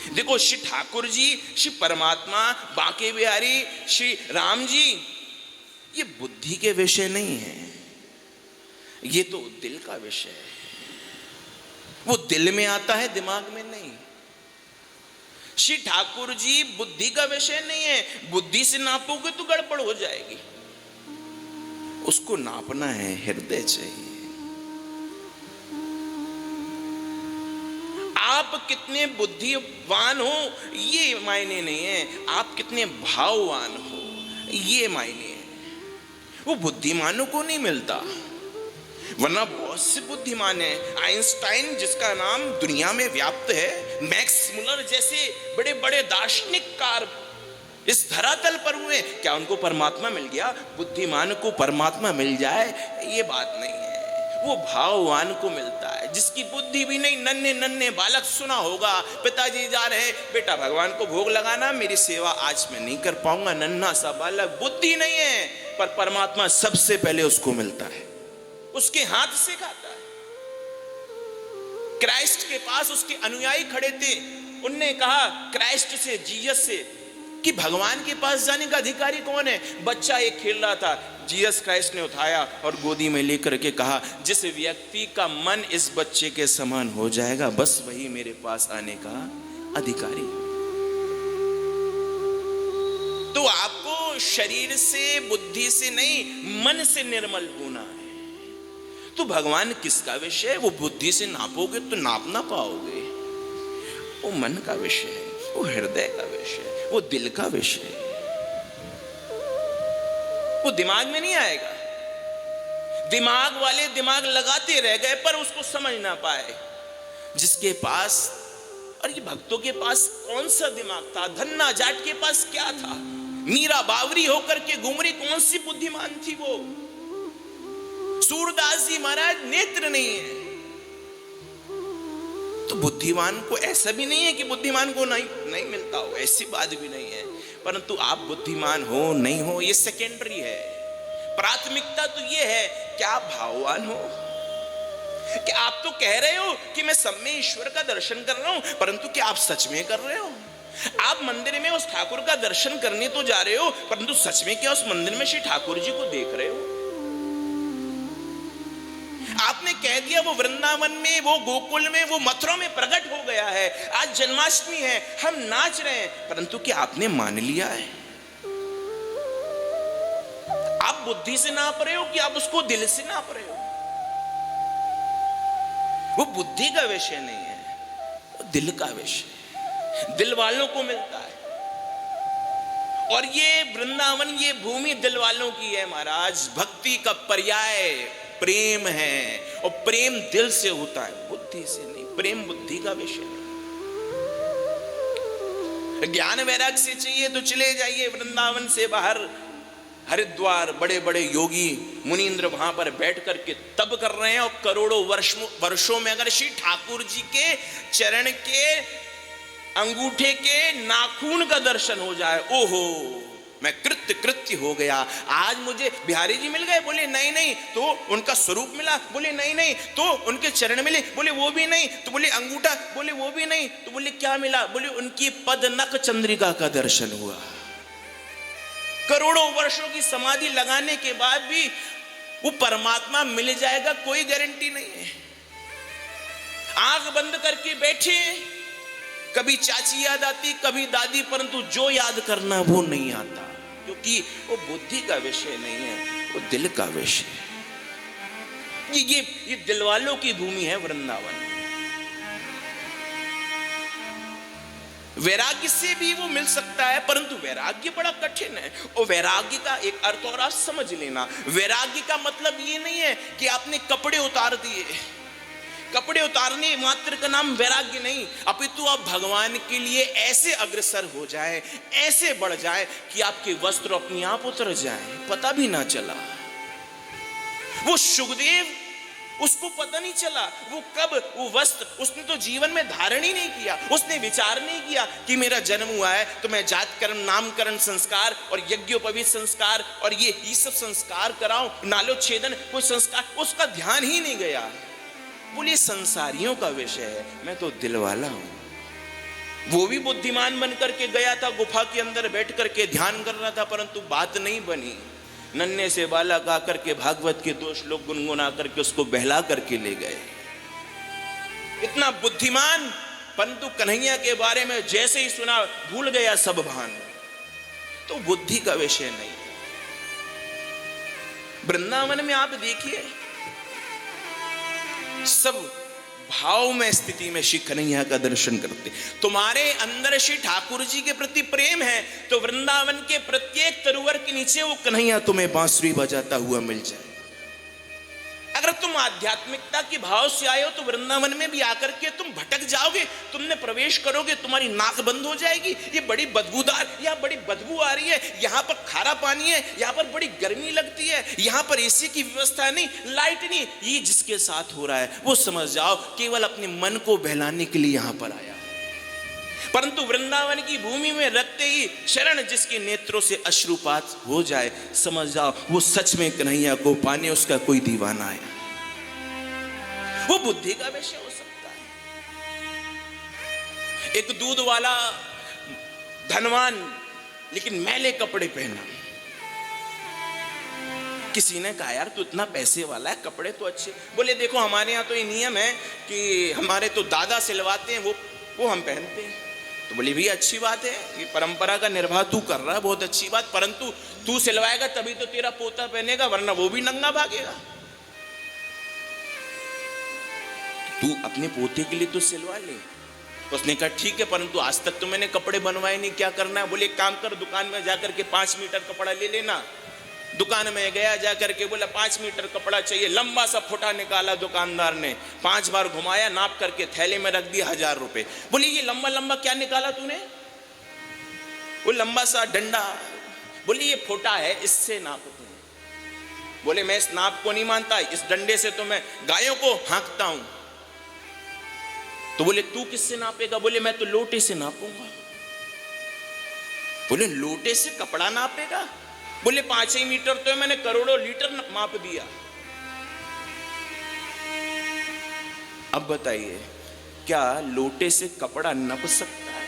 देखो श्री ठाकुर जी, श्री परमात्मा, बांके बिहारी, श्री राम जी, ये बुद्धि के विषय नहीं है, ये तो दिल का विषय है। वो दिल में आता है, दिमाग में नहीं। श्री ठाकुर जी बुद्धि का विषय नहीं है, बुद्धि से नापोगे तो गड़बड़ हो जाएगी। उसको नापना है, हृदय चाहिए। आप कितने बुद्धिवान हो ये मायने नहीं है, आप कितने भाववान हो ये मायने है। वो बुद्धिमानों को नहीं मिलता, वरना बहुत से बुद्धिमान है। आइंस्टाइन जिसका नाम दुनिया में व्याप्त है, मैक्स मुलर जैसे बड़े बड़े दार्शनिककार इस धरातल पर हुए, क्या उनको परमात्मा मिल गया? बुद्धिमान को परमात्मा मिल जाए ये बात नहीं है, वो भाववान को मिलता है, जिसकी बुद्धि भी नहीं। नन्हे नन्हे बालक सुना होगा, पिताजी जा रहे, बेटा भगवान को भोग लगाना, मेरी सेवा आज मैं नहीं कर पाऊंगा। नन्हा सा बालक, बुद्धि नहीं है, पर परमात्मा सबसे पहले उसको मिलता है, उसके हाथ से खाता है। क्राइस्ट के पास उसके अनुयायी खड़े थे, उनने कहा क्राइस्ट से, जीसस से, कि भगवान के पास जाने का अधिकारी कौन है? बच्चा एक खेल रहा था, जीसस क्राइस्ट ने उठाया और गोदी में लेकर के कहा, जिस व्यक्ति का मन इस बच्चे के समान हो जाएगा, बस वही मेरे पास आने का अधिकारी। तो आपको शरीर से, बुद्धि से नहीं, मन से निर्मल होना है। तो भगवान किसका विषय है? वो बुद्धि से नापोगे तो नाप ना पाओगे। वो मन का विषय है, वो हृदय का विषय है, वो दिल का विषय है। वो दिमाग में नहीं आएगा। दिमाग वाले दिमाग लगाते रह गए पर उसको समझ ना पाए। जिसके पास, और ये भक्तों के पास कौन सा दिमाग था? धन्ना जाट के पास क्या था? मीरा बावरी होकर के घूम रही, कौन सी बुद्धिमान थी वो? सूरदास जी महाराज नेत्र नहीं है। तो बुद्धिमान को ऐसा भी नहीं है कि बुद्धिमान को नहीं मिलता हो, ऐसी बात भी नहीं है। परंतु आप बुद्धिमान हो नहीं हो ये सेकेंडरी है। प्राथमिकता तो ये है कि आप भाववान हो, कि आप तो कह रहे हो कि मैं सब में ईश्वर का दर्शन कर रहा हूं, परंतु क्या आप सच में कर रहे हो? आप मंदिर में उस ठाकुर का दर्शन करने तो जा रहे हो, परंतु सच में क्या उस मंदिर में श्री ठाकुर जी को देख रहे हो? आपने कह दिया वो वृंदावन में, वो गोकुल में, वो मथुरा में प्रकट हो गया है, आज जन्माष्टमी है, हम नाच रहे हैं, परंतु क्या आपने मान लिया है? आप बुद्धि से नाप रहे हो कि आप उसको दिल से नाप रहे हो? वो बुद्धि का विषय नहीं है, वो दिल का विषय। दिल वालों को मिलता है। और ये वृंदावन, ये भूमि दिल वालों की है महाराज। भक्ति का पर्याय प्रेम है, और प्रेम दिल से होता है, बुद्धि से नहीं। प्रेम बुद्धि का विषय नहीं। ज्ञान वैराग्य से चाहिए तो चले जाइए वृंदावन से बाहर, हरिद्वार, बड़े बड़े योगी मुनींद्र वहां पर बैठ करके तप कर रहे हैं, और करोड़ों वर्षों में अगर श्री ठाकुर जी के चरण के अंगूठे के नाखून का दर्शन हो जाए, ओहो मैं कृत्य हो गया। आज मुझे बिहारी जी मिल गए, बोले नहीं नहीं, तो उनका स्वरूप मिला, बोले नहीं नहीं, तो उनके चरण मिले, बोले वो भी नहीं, तो बोले अंगूठा, बोले वो भी नहीं, तो बोले क्या मिला? बोले उनकी पदनक चंद्रिका का दर्शन हुआ। करोड़ों वर्षों की समाधि लगाने के बाद भी वो परमात्मा मिल जाएगा कोई गारंटी नहीं है। आंख बंद करके बैठे, कभी चाची याद आती, कभी दादी, परंतु जो याद करना वो नहीं आता, क्योंकि वो बुद्धि का विषय नहीं है, वो दिल का विषय है। ये दिल वालों की भूमि है वृंदावन। वैराग्य से भी वो मिल सकता है, परंतु वैराग्य बड़ा कठिन है। और वैराग्य का एक अर्थ और आप समझ लेना, वैराग्य का मतलब ये नहीं है कि आपने कपड़े उतार दिए। कपड़े उतारने मात्र का नाम वैराग्य नहीं, अपितु आप भगवान के लिए ऐसे अग्रसर हो जाए, ऐसे बढ़ जाए कि आपके वस्त्र अपने आप उतर जाए, पता भी ना चला। वो सुखदेव, उसको पता नहीं चला वो कब वो वस्त्र, उसने तो जीवन में धारण ही नहीं किया, उसने विचार नहीं किया कि मेरा जन्म हुआ है तो मैं जात कर्म नामकरण संस्कार और यज्ञोपवीत संस्कार और ये सब संस्कार कराऊं, नालोच्छेदन कोई संस्कार, उसका ध्यान ही नहीं गया। बोले संसारियों का विषय है, मैं तो दिल वाला हूं। वो भी बुद्धिमान बन करके गया था, गुफा के अंदर बैठ करके ध्यान कर रहा था, परंतु बात नहीं बनी। नन्हे से बालक आकर के भागवत के 2 श्लोक गुनगुना करके उसको बहला करके ले गए। इतना बुद्धिमान, परंतु कन्हैया के बारे में जैसे ही सुना भूल गया सब भान। तो बुद्धि का विषय नहीं। वृंदावन में आप देखिए, सब भाव में स्थिति में श्री कन्हैया का दर्शन करते। तुम्हारे अंदर श्री ठाकुर जी के प्रति प्रेम है तो वृंदावन के प्रत्येक तरुवर के नीचे वो कन्हैया तुम्हें बांसुरी बजाता हुआ मिल जाए। अगर तुम आध्यात्मिकता के भाव से आए हो तो वृंदावन में भी आकर के तुम भटक जाओगे। तुमने प्रवेश करोगे, तुम्हारी नाक बंद हो जाएगी। ये बड़ी बदबूदार, यहाँ बड़ी बदबू आ रही है, यहाँ पर खारा पानी है, यहाँ पर बड़ी गर्मी लगती है, यहाँ पर एसी की व्यवस्था नहीं, लाइट नहीं। ये जिसके साथ हो रहा है वो समझ जाओ केवल अपने मन को बहलाने के लिए यहाँ पर आया। परंतु वृंदावन की भूमि में रखते ही शरण जिसके नेत्रों से अश्रुपात हो जाए, समझ जाओ वो सच में कन्हैया को पाने उसका कोई दीवाना है। वो बुद्धि का विषय हो सकता है। एक दूध वाला धनवान लेकिन मैले कपड़े पहना। किसी ने कहा यार तू इतना पैसे वाला है, कपड़े तो अच्छे। बोले देखो हमारे यहाँ तो ये नियम है कि हमारे तो दादा सिलवाते हैं, वो हम पहनते हैं। तो बोले भी अच्छी बात है, ये परंपरा का निर्वाह तू कर रहा है, बहुत अच्छी बात। परंतु तू सिलवाएगा तभी तो तेरा पोता पहनेगा, वरना वो भी नंगा भागेगा। तू अपने पोते के लिए तो सिलवा ले। उसने कहा ठीक है, परंतु आज तक तो मैंने कपड़े बनवाए नहीं, क्या करना है? बोले एक काम कर, दुकान में जाकर के 5 मीटर कपड़ा ले लेना। दुकान में गया, जाकर के बोला 5 मीटर कपड़ा चाहिए। लंबा सा फुटा निकाला दुकानदार ने, 5 बार घुमाया, नाप करके थैले में रख दिया 1000 रुपए। बोले ये लंबा लंबा क्या निकाला तूने? वो लंबा सा डंडा। बोले ये फुटा है, इससे नाप तू। बोले मैं इस नाप को नहीं मानता, इस डंडे से तो मैं गायों को हाँकता हूं। तो बोले तू किससे नापेगा? बोले मैं तो लोटे से नापूंगा। बोले लोटे से कपड़ा नापेगा? बोले 5 ही मीटर तो मैंने करोड़ों लीटर माप दिया। अब बताइए क्या लोटे से कपड़ा नप सकता है?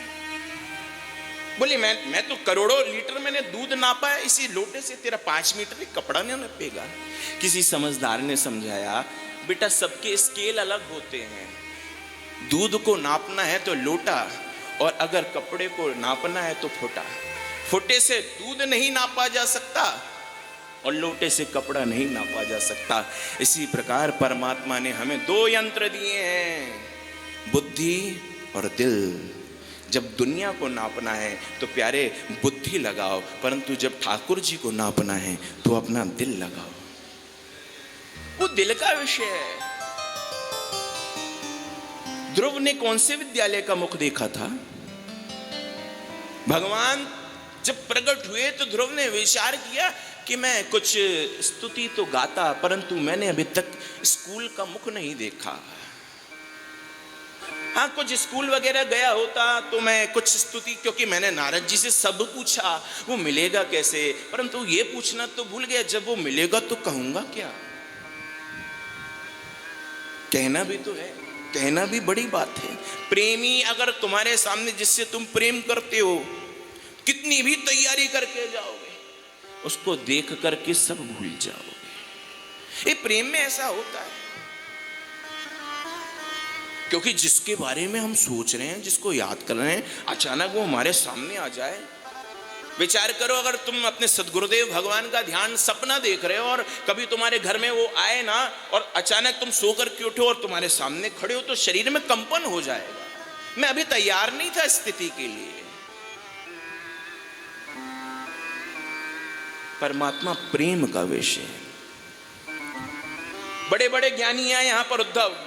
बोले मैं तो करोड़ों लीटर मैंने दूध नापा है, इसी लोटे से तेरा 5 मीटर ही कपड़ा नहीं नपेगा। किसी समझदार ने समझाया बेटा सबके स्केल अलग होते हैं। दूध को नापना है तो लोटा, और अगर कपड़े को नापना है तो फुटा। फुटे से दूध नहीं नापा जा सकता और लोटे से कपड़ा नहीं नापा जा सकता। इसी प्रकार परमात्मा ने हमें 2 यंत्र दिए हैं, बुद्धि और दिल। जब दुनिया को नापना है तो प्यारे बुद्धि लगाओ, परंतु जब ठाकुर जी को नापना है तो अपना दिल लगाओ। वो दिल का विषय है। ध्रुव ने कौन से विद्यालय का मुख देखा था? भगवान जब प्रकट हुए तो ध्रुव ने विचार किया कि मैं कुछ स्तुति तो गाता, परंतु मैंने अभी तक स्कूल का मुख नहीं देखा। हाँ कुछ स्कूल वगैरह गया होता तो मैं कुछ स्तुति, क्योंकि मैंने नारद जी से सब पूछा वो मिलेगा कैसे, परंतु ये पूछना तो भूल गया जब वो मिलेगा तो कहूंगा क्या। कहना भी तो है, कहना भी बड़ी बात है। प्रेमी अगर तुम्हारे सामने जिससे तुम प्रेम करते हो कितनी भी तैयारी करके जाओगे, उसको देख करके सब भूल जाओगे। ये प्रेम में ऐसा होता है, क्योंकि जिसके बारे में हम सोच रहे हैं, जिसको याद कर रहे हैं, अचानक वो हमारे सामने आ जाए। विचार करो अगर तुम अपने सदगुरुदेव भगवान का ध्यान सपना देख रहे हो और कभी तुम्हारे घर में वो आए ना और अचानक तुम सो करके उठो और तुम्हारे सामने खड़े हो तो शरीर में कंपन हो जाएगा। मैं अभी तैयार नहीं था स्थिति के लिए। परमात्मा प्रेम का विषय है। बड़े बड़े ज्ञानी आए यहां पर। उद्धव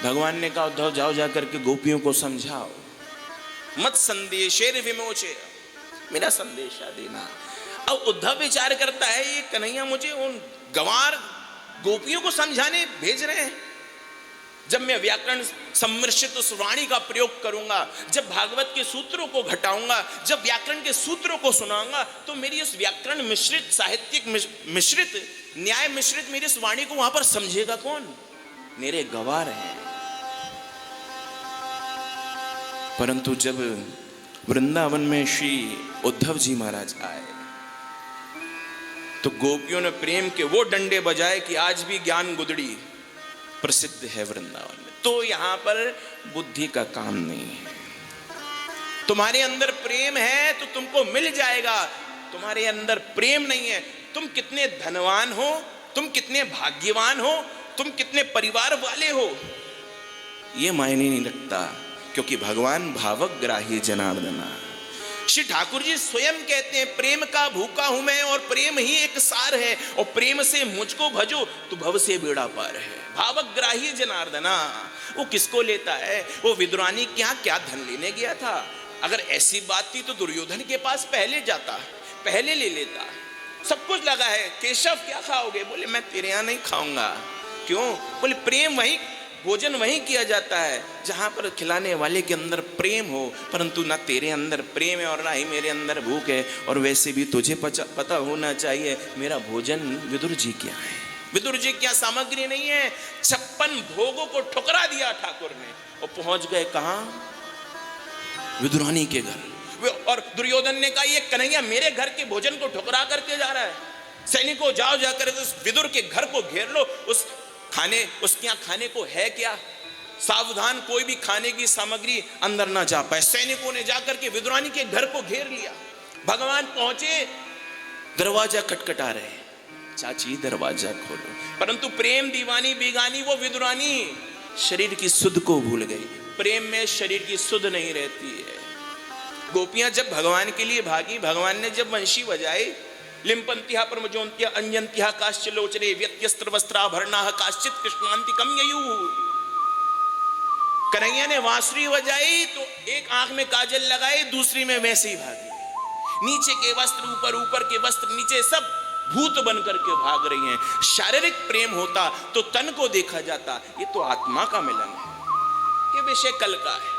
भगवान ने कहा उद्धव जाओ जाकर के गोपियों को समझाओ, मत संदेशेर विमोचे, मेरा संदेशा देना। अब उद्धव विचार करता है ये कन्हैया मुझे उन गंवार गोपियों को समझाने भेज रहे हैं। जब मैं व्याकरण सम्मिश्रित उस वाणी का प्रयोग करूंगा, जब भागवत के सूत्रों को घटाऊंगा, जब व्याकरण के सूत्रों को सुनाऊंगा, तो मेरी उस व्याकरण मिश्रित, साहित्यिक मिश्रित, न्याय मिश्रित मेरी इस वाणी को वहां पर समझेगा कौन? मेरे गवार हैं। परंतु जब वृंदावन में श्री उद्धव जी महाराज आए तो गोपियों ने प्रेम के वो डंडे बजाए कि आज भी ज्ञान गुदड़ी प्रसिद्ध है वृंदावन में। तो यहां पर बुद्धि का काम नहीं है। तुम्हारे अंदर प्रेम है तो तुमको मिल जाएगा, तुम्हारे अंदर प्रेम नहीं है, तुम कितने धनवान हो, तुम कितने भाग्यवान हो, तुम कितने परिवार वाले हो, ये मायने नहीं रखता, क्योंकि भगवान भावग्राही जनार्दना। श्री ठाकुर जी स्वयं कहते हैं प्रेम का भूखा हूं मैं और प्रेम ही एक सार है, और प्रेम से मुझको भजो तो भव से बेड़ा पार है। भावग्राही जनार्दना, वो किसको लेता है? वो विदुरानी क्या क्या धन लेने गया था? अगर ऐसी बात थी तो दुर्योधन के पास पहले जाता, पहले ले लेता। सब कुछ लगा है, केशव क्या खाओगे? बोले मैं तेरे यहां नहीं खाऊंगा। क्यों? बोले प्रेम वहीं, भोजन वहीं किया जाता है जहां पर खिलाने वाले के अंदर प्रेम हो, परंतु ना तेरे अंदर प्रेम है और ना ही मेरे अंदर भूख है। और वैसे भी तुझे पता होना चाहिए मेरा भोजन विदुर जी क्या है, विदुर जी क्या सामग्री नहीं है। 56 भोगों को ठुकरा दिया ठाकुर ने और पहुंच गए कहां? विदुरानी के घर। और दुर्योधन ने कहा ये कन्हैया मेरे घर के भोजन को ठुकरा करके जा रहा है। सैनिकों जाओ जाकर उस विदुर के घर को घेर लो, उस खाने, उसके यहाँ खाने को है क्या? सावधान, कोई भी खाने की सामग्री अंदर ना जा पाए। सैनिकों ने जाकर के विदुरानी के घर को घेर लिया। भगवान पहुंचे, दरवाजा खटखटा रहे, चाची दरवाजा खोलो। परंतु प्रेम दीवानी बेगानी वो विदुरानी शरीर की सुध को भूल गई। प्रेम में शरीर की सुध नहीं रहती है। गोपियां जब भगवान के लिए भागी, भगवान ने जब वंशी बजाई, लिम्पंतिहा परमजोंतिया अंजंतिहा काश्चलोचने व्यत्यस्त्र वस्त्राभरणाः काश्चित कृष्णांतिकम ययुः। कन्हैया ने बांसुरी बजाई तो एक आंख में काजल लगाई, दूसरी में वैसे ही भागी। नीचे के वस्त्र ऊपर, ऊपर के वस्त्र नीचे, सब भूत बन करके भाग रही हैं। शारीरिक प्रेम होता तो तन को देखा जाता, ये तो आत्मा का मिलन है। ये विषय कल का है।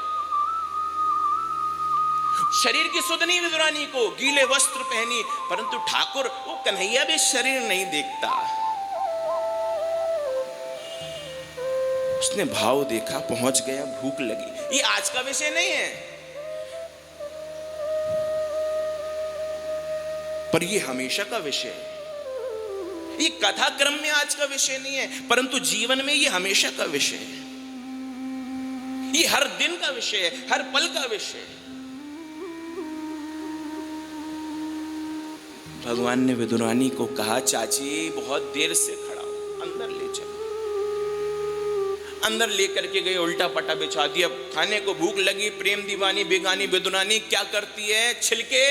शरीर की सुध नहीं विदुरानी को, गीले वस्त्र पहनी, परंतु ठाकुर वो कन्हैया भी शरीर नहीं देखता। उसने भाव देखा, पहुंच गया, भूख लगी। ये आज का विषय नहीं है, पर ये हमेशा का विषय है। ये कथा क्रम में आज का विषय नहीं है, परंतु जीवन में ये हमेशा का विषय है। ये हर दिन का विषय है, हर पल का विषय है। भगवान ने विदुरानी को कहा चाची बहुत देर से खड़ा हूं, अंदर ले चलो। अंदर लेकर के गए, उल्टा पटा बिछा दिया। खाने को भूख लगी, प्रेम दीवानी बेगानी विदुरानी क्या करती है? छिलके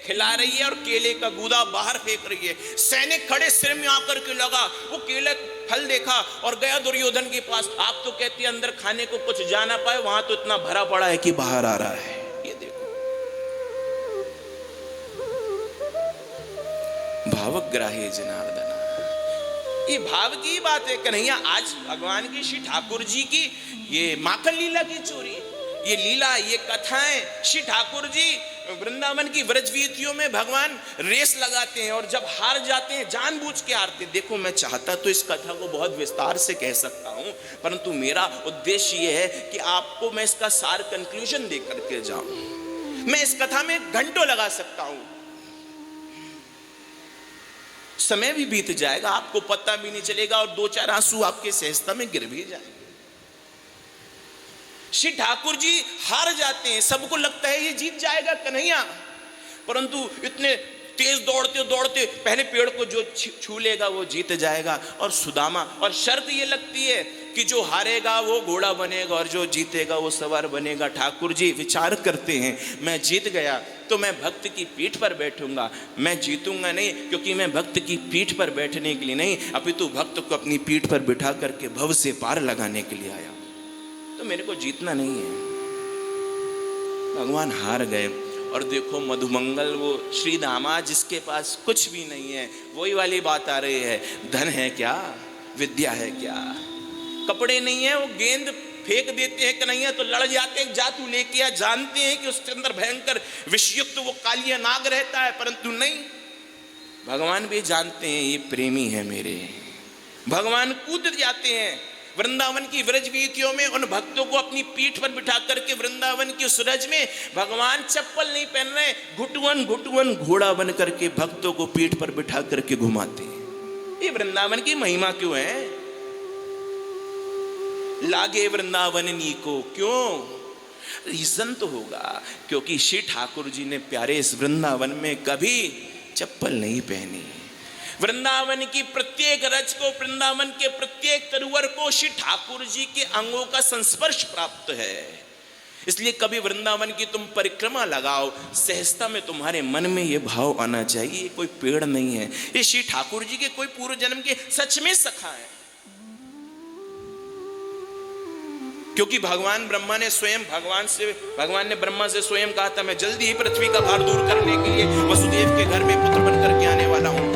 खिला रही है और केले का गूदा बाहर फेंक रही है। सैनिक खड़े, सिर में आकर के लगा, वो केले फल देखा और गया दुर्योधन के पास। आप तो कहती है अंदर खाने को कुछ जा ना पाए, वहां तो इतना भरा पड़ा है कि बाहर आ रहा है। ये देखो, भावग्राही जनार्दना, ये भाव की बात है। कन्हैया आज भगवान की, श्री ठाकुर जी की ये माखन लीला की चोरी, ये लीला, ये कथाएं, श्री ठाकुर जी वृंदावन की व्रजवीथियों में भगवान रेस लगाते हैं और जब हार जाते हैं जानबूझ के हारते। देखो मैं चाहता तो इस कथा को बहुत विस्तार से कह सकता हूं, परंतु मेरा उद्देश्य यह है कि आपको मैं इसका सार कंक्लूजन दे करके जाऊं। मैं इस कथा में घंटों लगा सकता हूं, समय भी बीत जाएगा, आपको पता भी नहीं चलेगा और 2-4 आंसू आपके सहजता में गिर भी जाएंगे। श्री ठाकुर जी हार जाते हैं, सबको लगता है ये जीत जाएगा कन्हैया, परंतु इतने तेज दौड़ते दौड़ते पहले पेड़ को जो छू लेगा वो जीत जाएगा। और सुदामा, और शर्त ये लगती है कि जो हारेगा वो घोड़ा बनेगा और जो जीतेगा वो सवार बनेगा। ठाकुर जी विचार करते हैं, मैं जीत गया तो मैं भक्त की पीठ पर बैठूंगा, मैं जीतूंगा नहीं, क्योंकि मैं भक्त की पीठ पर बैठने के लिए नहीं, अपितु भक्त को अपनी पीठ पर बिठा करके भव से पार लगाने के लिए आया, तो मेरे को जीतना नहीं है। भगवान हार गए। और देखो मधुमंगल, वो श्री दामा जिसके पास कुछ भी नहीं है, वही वाली बात आ रही है। धन है क्या, विद्या है क्या, कपड़े नहीं है, वो गेंद फेंक देते हैं कन्हैया तो लड़ जाते हैं, जा तू लेके आ। जानते हैं कि उसके अंदर भयंकर विषयुक्त वो कालिया नाग रहता है, परंतु नहीं, भगवान भी जानते हैं ये प्रेमी है मेरे। भगवान कूद जाते हैं वृंदावन की व्रज वीथियों में उन भक्तों को अपनी पीठ पर बिठा करके वृंदावन की उस रज में भगवान चप्पल नहीं पहन रहे, घुटवन घुटवन घोड़ा बन करके भक्तों को पीठ पर बिठा करके घुमाते हैं। ये वृंदावन की महिमा क्यों है? लागे वृंदावननी को क्यों? रीजन तो होगा क्योंकि श्री ठाकुर जी ने प्यारे इस वृंदावन में कभी चप्पल नहीं पहनी। वृंदावन की प्रत्येक रज को, वृंदावन के प्रत्येक तरुवर को श्री ठाकुर जी के अंगों का संस्पर्श प्राप्त है। इसलिए कभी वृंदावन की तुम परिक्रमा लगाओ, सहजता में तुम्हारे मन में यह भाव आना चाहिए कोई पेड़ नहीं है, ये श्री ठाकुर जी के कोई पूर्व जन्म के सच में सखा है। क्योंकि भगवान ब्रह्मा ने स्वयं भगवान ने ब्रह्मा से स्वयं कहा था, मैं जल्दी ही पृथ्वी का भार दूर करने के लिए वसुदेव के घर में पुत्र बन करके आने वाला हूं।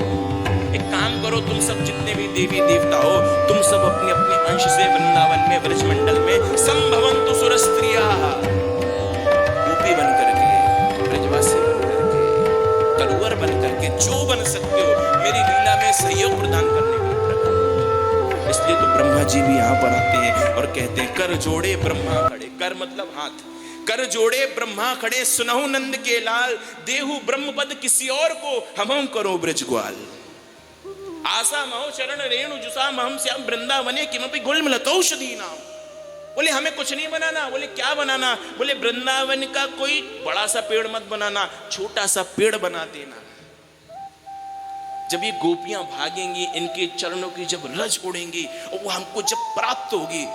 एक काम करो, तुम सब जितने भी देवी देवता हो, तुम सब अपने अपने अंश से वृंदावन में ब्रजमंडल में संभवन्तु सुरस्त्रिया, गोपी बन करके, ब्रजवासी बन करके, तरुवर बन करके, जो बन सकते हो मेरी लीला में सहयोग प्रदान करने के लिए। इसलिए तो ब्रह्मा जी भी यहाँ पर आते हैं और कहते हैं, कर जोड़े ब्रह्मा खड़े, कर मतलब हाथ, कर जोड़े ब्रह्मा खड़े, सुनहु नंद के लाल, देहु ब्रह्मपद किसी और को, हम करो ब्रज ग्वाल। आशा महो चरण रेणु जुसा महम श्याम वृंदावने किमपि गुल्मलतौषधि नाम। बोले हमें कुछ नहीं बनाना। बोले क्या बनाना? बोले वृंदावन का कोई बड़ा सा पेड़ मत बनाना, छोटा सा पेड़ बना देना। जब ये गोपियां भागेंगी, इनके चरणों की जब रज उड़ेंगी और वो हमको जब प्राप्त होगी,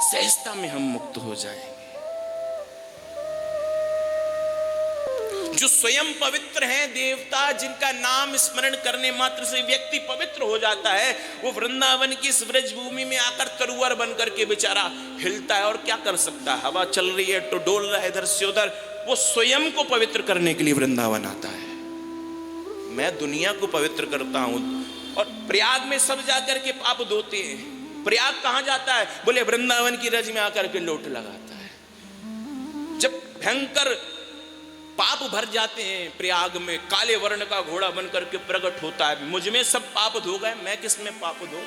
सहजता में हम मुक्त हो जाएंगे। जो स्वयं पवित्र हैं, देवता जिनका नाम स्मरण करने मात्र से व्यक्ति पवित्र हो जाता है, वो वृंदावन की इस व्रज भूमि में आकर तरुवर बन करके बेचारा हिलता है। और क्या कर सकता है? हवा चल रही है तो डोल रहा है इधर से उधर। वो स्वयं को पवित्र करने के लिए वृंदावन आता है। मैं दुनिया को पवित्र करता हूं। और प्रयाग में सब जाकर के पाप धोते हैं। प्रयाग कहां जाता है? बोले वृंदावन की रज में आकर के लोट लगाता है। जब भयंकर पाप भर जाते हैं प्रयाग में, काले वर्ण का घोड़ा बन करके प्रकट होता है, मुझ में सब पाप धो गए, मैं किस में पाप धो?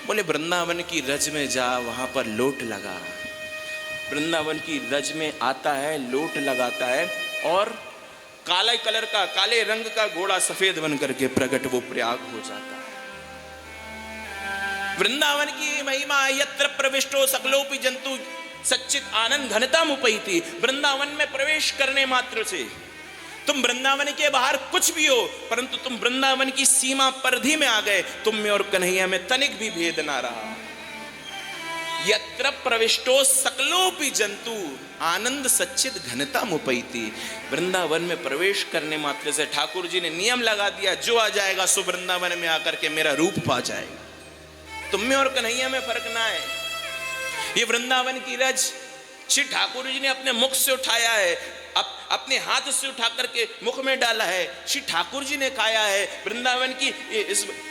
बोले वृंदावन की रज में जा, वहां पर लोट लगा। वृंदावन की रज में आता है, लोट लगाता है और काले कलर का, काले रंग का घोड़ा सफेद बन करके प्रकट वो प्रयाग हो जाता है। वृंदावन की महिमा, यत्र प्रविष्टो सकलोपि जंतु सच्चित आनंद घनता मुपैति। वृंदावन में प्रवेश करने मात्र से, तुम वृंदावन के बाहर कुछ भी हो, परंतु तुम वृंदावन की सीमा परिधि में आ गए, तुम में और कन्हैया में तनिक भी भेद ना रहा। यत्र प्रविष्टो सकलोपि जंतु आनंद सच्चित घनता मुपैति। वृंदावन में प्रवेश करने मात्र से ठाकुर जी ने नियम लगा दिया, जो आ जाएगा सो वृंदावन में आकर के मेरा रूप पा जाएगा। तुम में और कन्हैया में फर्क ना है। ये वृंदावन की रज श्री ठाकुर जी ने अपने मुख से उठाया है, अपने हाथ से उठा करके मुख में डाला है, श्री ठाकुर जी ने खाया है। वृंदावन की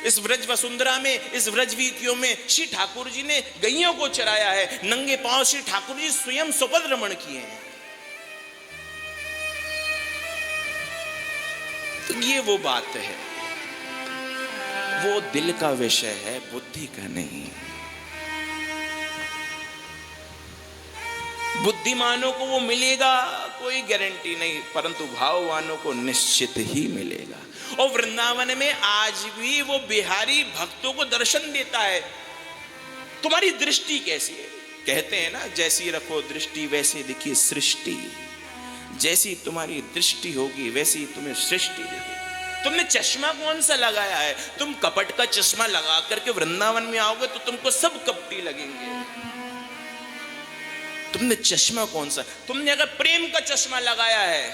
इस व्रज वसुंधरा में, इस व्रज वीथियों में श्री ठाकुर जी ने गैयों को चराया है। नंगे पांव श्री ठाकुर जी स्वयं सुपद्रमण किए हैं। तो ये वो बात है, वो दिल का विषय है, बुद्धि का नहीं। बुद्धिमानों को वो मिलेगा कोई गारंटी नहीं, परंतु भाववानों को निश्चित ही मिलेगा। और वृंदावन में आज भी वो बिहारी भक्तों को दर्शन देता है। तुम्हारी दृष्टि कैसी है? कहते हैं ना, जैसी रखो दृष्टि वैसी दिखी सृष्टि। जैसी तुम्हारी दृष्टि होगी वैसी तुम्हें सृष्टि दिखेगी। तुमने चश्मा कौन सा लगाया है? तुम कपट का चश्मा लगा करके वृंदावन में आओगे तो तुमको सब कपटी लगेंगे। तुमने चश्मा कौन सा? तुमने अगर प्रेम का चश्मा लगाया है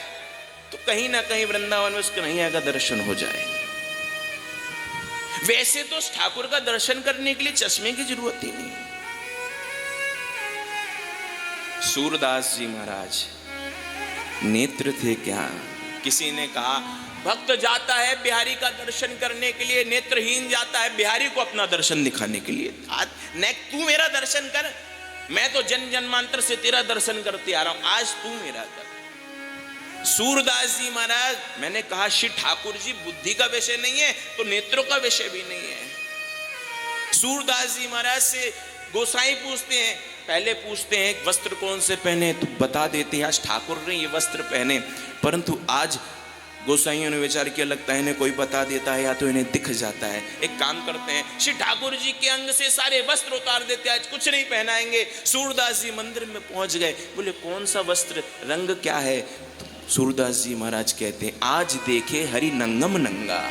तो कहीं ना कहीं वृंदावन में उस कन्हैया का दर्शन हो जाएगा। वैसे तो उस ठाकुर का दर्शन करने के लिए चश्मे की जरूरत ही नहीं। सूरदास जी महाराज नेत्र थे क्या? किसी ने कहा भक्त जाता है बिहारी का दर्शन करने के लिए, नेत्रहीन जाता है बिहारी को अपना दर्शन दिखाने के लिए। आज तू मेरा दर्शन कर, मैं तो जन जन्मांतर से तेरा दर्शन करते आ रहा हूं, आज तू मेरा कर। सूरदास जी महाराज, मैंने कहा श्री ठाकुर जी बुद्धि का विषय नहीं है तो नेत्रों का विषय भी नहीं है। सूरदास जी महाराज से गोसाई पूछते हैं, पहले पूछते हैं वस्त्र कौन से पहने, तो बता देते हैं आज ठाकुर ने ये वस्त्र पहने। परंतु आज गोसाइयों ने विचार किया, लगता है इन्हें कोई बता देता है या तो इन्हें दिख जाता है। एक काम करते हैं, श्री ठाकुर जी के अंग से सारे वस्त्र उतार देते हैं, आज कुछ नहीं पहनाएंगे। सूरदास जी मंदिर में पहुंच गए, बोले कौन सा वस्त्र, रंग क्या है? तो सूरदास जी महाराज कहते हैं, आज देखे हरि नंगम नंगा।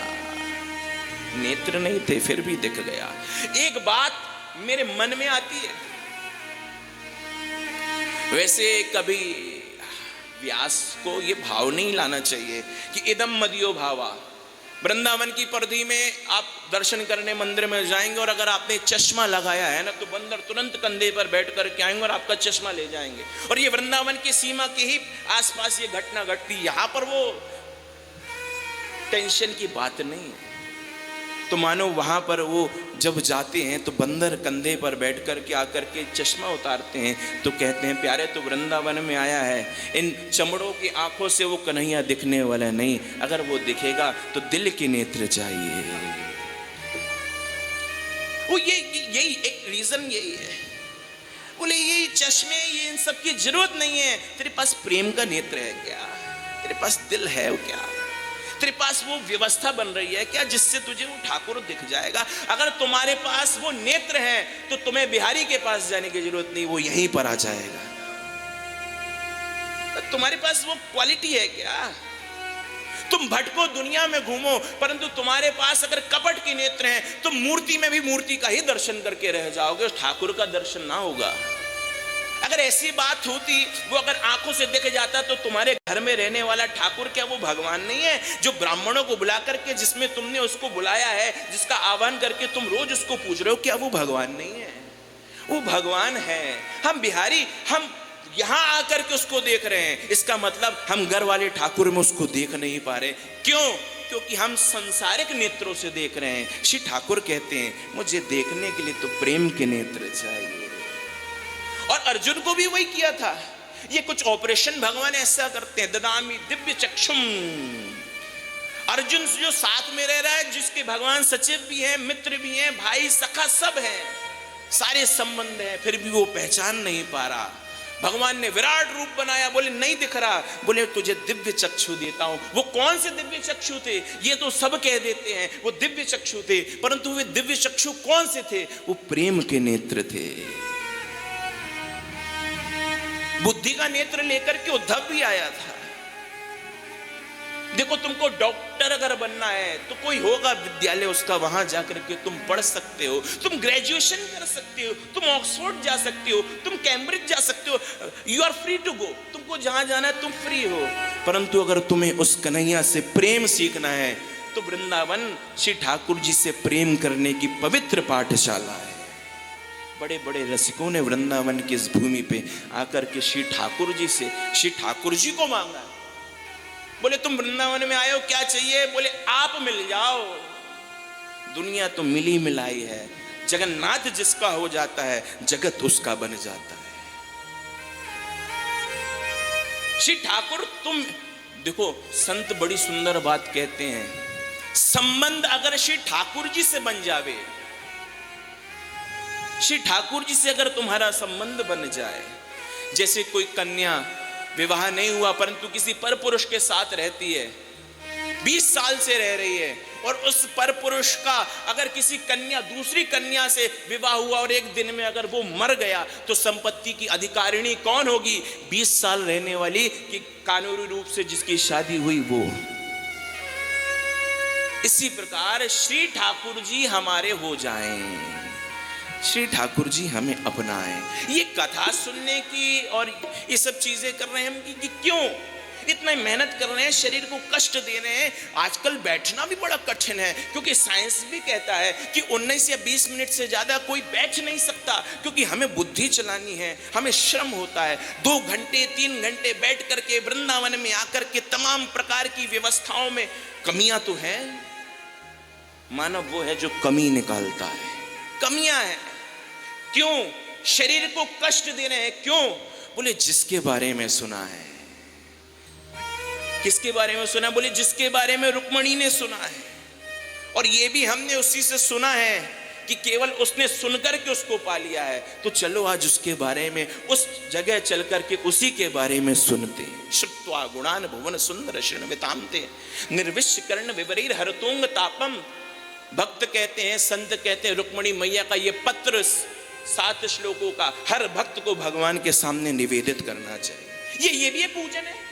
नेत्र नहीं थे फिर भी दिख गया। एक बात मेरे मन में आती है, वैसे कभी व्यास को ये भाव नहीं लाना चाहिए कि इदम मदियो भावा। वृंदावन की परिधि में आप दर्शन करने मंदिर में जाएंगे और अगर आपने चश्मा लगाया है ना, तो बंदर तुरंत कंधे पर बैठ कर के आएंगे और आपका चश्मा ले जाएंगे। और ये वृंदावन की सीमा के ही आसपास ये घटना घटती, यहां पर वो टेंशन की बात नहीं है। तो मानो वहां पर वो जब जाते हैं तो बंदर कंधे पर बैठ कर के आकर के चश्मा उतारते हैं, तो कहते हैं प्यारे तो वृंदावन में आया है, इन चमड़ों की आंखों से वो कन्हैया दिखने वाला नहीं, अगर वो दिखेगा तो दिल के नेत्र चाहिए। वो यही एक रीजन यही है। बोले ये चश्मे, ये इन सब की जरूरत नहीं है। तेरे पास प्रेम का नेत्र है क्या? तेरे पास दिल है क्या? तेरे पास वो व्यवस्था बन रही है क्या जिससे तुझे वो ठाकुर दिख जाएगा? अगर तुम्हारे पास वो नेत्र है तो तुम्हें बिहारी के पास जाने की जरूरत नहीं, वो यहीं पर आ जाएगा। तुम्हारे पास वो क्वालिटी है क्या? तुम भटको दुनिया में घूमो, परंतु तुम्हारे पास अगर कपट के नेत्र हैं तो मूर्ति में भी मूर्ति का ही दर्शन करके रह जाओगे, ठाकुर का दर्शन ना होगा। अगर ऐसी बात होती, वो अगर आंखों से दिख जाता, तो तुम्हारे घर में रहने वाला ठाकुर क्या वो भगवान नहीं है? जो ब्राह्मणों को बुला करके, जिसमें तुमने उसको बुलाया है, जिसका आह्वान करके तुम रोज उसको पूज रहे हो, क्या वो भगवान नहीं है? वो भगवान है। हम बिहारी, हम यहां आकर के उसको देख रहे हैं, इसका मतलब हम घर वाले ठाकुर में उसको देख नहीं पा रहे। क्यों? क्योंकि हम संसारिक नेत्रों से देख रहे हैं। श्री ठाकुर कहते हैं मुझे देखने के लिए तो प्रेम के नेत्र चाहिए। और अर्जुन को भी वही किया था। ये कुछ ऑपरेशन भगवान ऐसा करते हैं, ददामी दिव्य चक्षुम। अर्जुन जो साथ में रह रहा है, जिसके भगवान सचिव भी हैं, मित्र भी हैं, भाई सखा सब हैं, सारे संबंध हैं, फिर भी वो पहचान नहीं पा रहा। भगवान ने विराट रूप बनाया, बोले नहीं दिख रहा, बोले तुझे दिव्य चक्षु देता हूं। वो कौन से दिव्य चक्षु थे? ये तो सब कह देते हैं वो दिव्य चक्षु थे, परंतु वे दिव्य चक्षु कौन से थे? वो प्रेम के नेत्र थे। बुद्धि का नेत्र लेकर के उद्धव भी आया था। देखो तुमको डॉक्टर अगर बनना है तो कोई होगा विद्यालय उसका, वहां जाकर के तुम पढ़ सकते हो, तुम ग्रेजुएशन कर सकते हो, तुम ऑक्सफोर्ड जा सकते हो, तुम कैम्ब्रिज जा सकते हो, you are free to go. तुमको जहां जाना है तुम फ्री हो। परंतु अगर तुम्हें उस कन्हैया से प्रेम सीखना है तो वृंदावन श्री ठाकुर जी से प्रेम करने की पवित्र पाठशाला है। बड़े बड़े रसिकों ने वृंदावन की इस भूमि पे आकर के श्री ठाकुर जी से, श्री ठाकुर जी को मांगा। बोले तुम वृंदावन में आए हो, क्या चाहिए? बोले आप मिल जाओ। दुनिया तो मिली मिलाई है, जगन्नाथ जिसका हो जाता है जगत उसका बन जाता है। श्री ठाकुर तुम देखो, संत बड़ी सुंदर बात कहते हैं, संबंध अगर श्री ठाकुर जी से बन जावे, श्री ठाकुर जी से अगर तुम्हारा संबंध बन जाए, जैसे कोई कन्या विवाह नहीं हुआ परंतु किसी पर पुरुष के साथ रहती है, 20 साल से रह रही है, और उस पर पुरुष का अगर किसी कन्या दूसरी कन्या से विवाह हुआ और एक दिन में अगर वो मर गया, तो संपत्ति की अधिकारिणी कौन होगी? 20 साल रहने वाली कि कानूनी रूप से जिसकी शादी हुई वो। इसी प्रकार श्री ठाकुर जी हमारे हो जाएं, श्री ठाकुर जी हमें अपनाएं। ये कथा सुनने की और ये सब चीजें कर रहे हैं हम कि क्यों इतना मेहनत कर रहे हैं, शरीर को कष्ट दे रहे हैं। आजकल बैठना भी बड़ा कठिन है, क्योंकि साइंस भी कहता है कि 19 या 20 मिनट से ज्यादा कोई बैठ नहीं सकता, क्योंकि हमें बुद्धि चलानी है, हमें श्रम होता है। 2 घंटे 3 घंटे बैठ करके वृंदावन में आकर के तमाम प्रकार की व्यवस्थाओं में कमियां तो हैं। मानव वो है जो कमी निकालता है, कमियां हैं। क्यों? शरीर को कष्ट दे रहे हैं। क्यों? बोले जिसके बारे में सुना है। किसके बारे में सुना? बोले जिसके बारे में रुक्मणी ने सुना है, और ये भी हमने उसी से सुना है कि केवल उसने सुनकर के उसको पा लिया है, तो चलो आज उसके बारे में, उस जगह चल करके उसी के बारे में सुनते हैं। श्रुत्वा गुणान भुवन सुंदर शृण्वतांते निर्विश्य कर्ण विपरीर हरतोंग तापम। भक्त कहते हैं, संत कहते हैं, रुक्मिणी मैया का ये पत्र 7 श्लोकों का हर भक्त को भगवान के सामने निवेदित करना चाहिए। ये भी एक पूजन है।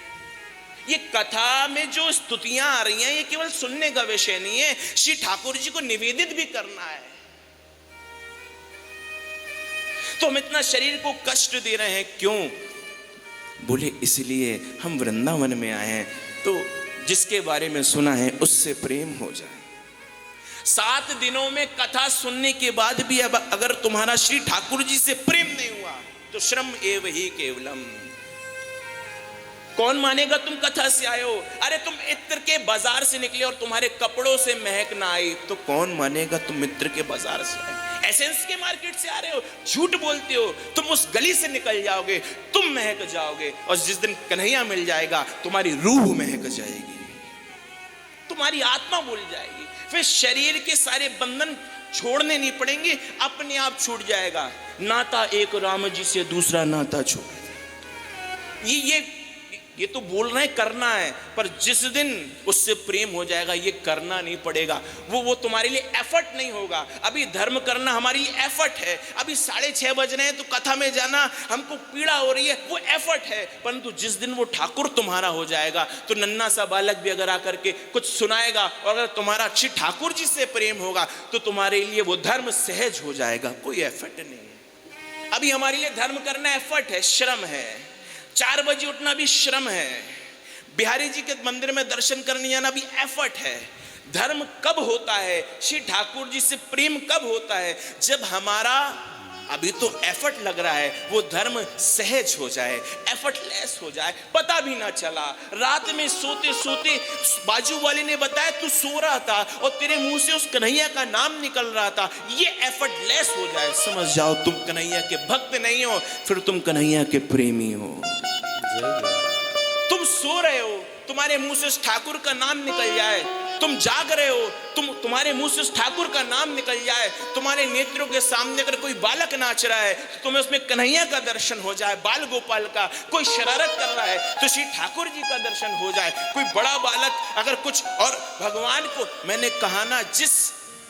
ये कथा में जो स्तुतियां आ रही हैं, ये केवल सुनने का विषय नहीं है, श्री ठाकुर जी को निवेदित भी करना है। तो हम इतना शरीर को कष्ट दे रहे हैं क्यों? बोले इसलिए हम वृंदावन में आए हैं, तो जिसके बारे में सुना है उससे प्रेम हो जाए। 7 दिनों में कथा सुनने के बाद भी अब अगर तुम्हारा श्री ठाकुर जी से प्रेम नहीं हुआ तो श्रम एव ही केवलम। कौन मानेगा तुम कथा से आए हो? अरे तुम इत्र के बाजार से निकले और तुम्हारे कपड़ों से महक ना आई तो कौन मानेगा तुम मित्र के बाजार से आए? एसेंस के मार्केट से आ रहे हो, झूठ बोलते हो, तुम उस गली से निकल जाओगे, तुम महक जाओगे, और जिस दिन कन्हैया मिल जाएगा तुम्हारी रूह महक जाएगी, तुम्हारी आत्मा भूल जाएगी। फिर शरीर के सारे बंधन छोड़ने नहीं पड़ेंगे, अपने आप छूट जाएगा। नाता एक राम जी से दूसरा नाता छोड़। ये तो बोल रहे हैं करना है, पर जिस दिन उससे प्रेम हो जाएगा ये करना नहीं पड़ेगा। वो तुम्हारे लिए एफर्ट नहीं होगा। अभी धर्म करना हमारे लिए एफर्ट है। अभी 6:30 बज रहे हैं तो कथा में जाना हमको पीड़ा हो रही है, वो एफर्ट है। परंतु जिस दिन वो ठाकुर तुम्हारा हो जाएगा तो नन्हा सा बालक भी अगर आकर के कुछ सुनाएगा और अगर तुम्हारा श्री ठाकुर जी से प्रेम होगा तो तुम्हारे लिए वो धर्म सहज हो जाएगा, कोई एफर्ट नहीं है। अभी हमारे लिए धर्म करना एफर्ट है, श्रम है। 4 बजे उठना भी श्रम है। बिहारी जी के मंदिर में दर्शन करने जाना भी एफर्ट है। धर्म कब होता है, श्री ठाकुर जी से प्रेम कब होता है? जब हमारा अभी तो एफर्ट लग रहा है, वो धर्म सहज हो जाए, एफर्टलेस हो जाए, पता भी ना चला। रात में सोते सोते बाजू वाले ने बताया तू सो रहा था और तेरे मुंह से उस कन्हैया का नाम निकल रहा था, ये एफर्टलेस हो जाए, समझ जाओ तुम कन्हैया के भक्त नहीं हो, फिर तुम कन्हैया के प्रेमी हो। तुम सो रहे हो, तुम्हारे मुंह से उस ठाकुर का नाम निकल जाए, तुम जाग रहे हो, तुम्हारे मुंह से उस ठाकुर का नाम निकल जाए, तुम्हारे नेत्रों के सामने अगर कोई बालक नाच रहा है तो तुम्हें उसमें कन्हैया का दर्शन हो जाए, बाल गोपाल का। कोई शरारत कर रहा है तो श्री ठाकुर जी का दर्शन हो जाए। कोई बड़ा बालक अगर कुछ, और भगवान को मैंने कहा ना, जिस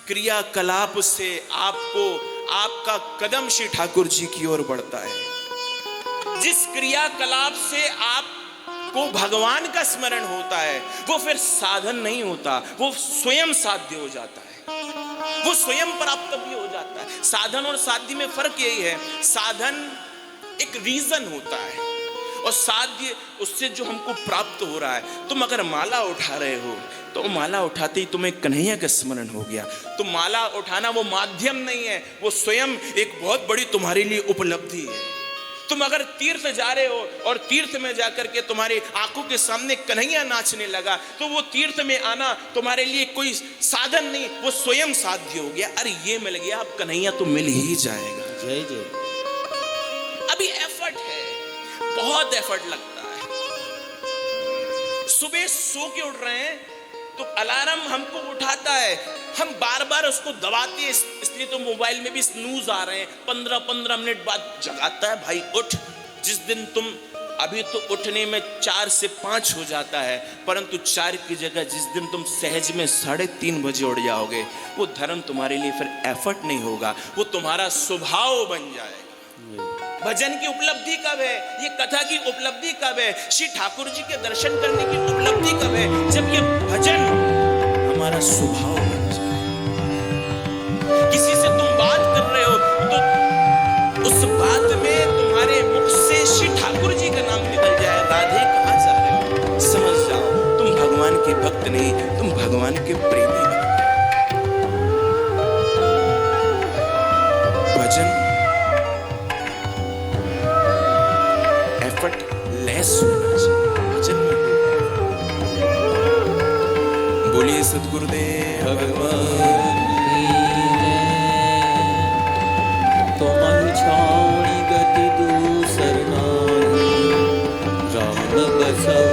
क्रियाकलाप से आपका कदम श्री ठाकुर जी की ओर बढ़ता है, जिस क्रियाकलाप से आप को भगवान का स्मरण होता है, वो फिर साधन नहीं होता, वो स्वयं साध्य हो जाता है, वो स्वयं प्राप्त भी हो जाता है। साधन और साध्य में फर्क यही है, साधन एक रीजन होता है और साध्य उससे जो हमको प्राप्त हो रहा है। तुम अगर माला उठा रहे हो तो माला उठाते ही तुम्हें कन्हैया का स्मरण हो गया, तो माला उठाना वो माध्यम नहीं है, वो स्वयं एक बहुत बड़ी तुम्हारे लिए उपलब्धि है। तुम अगर तीर्थ जा रहे हो और तीर्थ में जाकर के तुम्हारी आंखों के सामने कन्हैया नाचने लगा तो वो तीर्थ में आना तुम्हारे लिए कोई साधन नहीं, वो स्वयं साध्य हो गया। अरे ये मिल गया, अब कन्हैया तो मिल ही जाएगा। जय जय। अभी एफर्ट है, बहुत एफर्ट लगता है। सुबह सो के उठ रहे हैं तो अलार्म हमको उठाता है, हम बार बार उसको दबाते हैं, इसलिए तो मोबाइल में भी स्नूज आ रहे हैं, 15-15 मिनट बाद जगाता है, भाई उठ। जिस दिन तुम, अभी तो उठने में 4 से 5 हो जाता है, परंतु 4 की जगह जिस दिन तुम सहज में 3:30 बजे उठ जाओगे, वो धर्म तुम्हारे लिए फिर एफर्ट नहीं होगा, वो तुम्हारा स्वभाव बन जाएगा। भजन की उपलब्धि कब है? ये कथा की उपलब्धि कब है? श्री ठाकुर जी के दर्शन करने की उपलब्धि कब है? जब ये भजन हमारा स्वभाव बन जाए। किसी से तुम बात कर रहे हो तो उस बात में तुम्हारे मुख से श्री ठाकुर जी का नाम निकल जाए, राधे कहाँ जा रहे हो, समझ जाओ तुम भगवान के भक्त नहीं, तुम भगवान के प्रेमी हो। भजन लेस होना चाहिए, भजन में। बोलिए सद्गुरुदेव भगवान तो मन छाणी गति दूसर नाही, राम बसव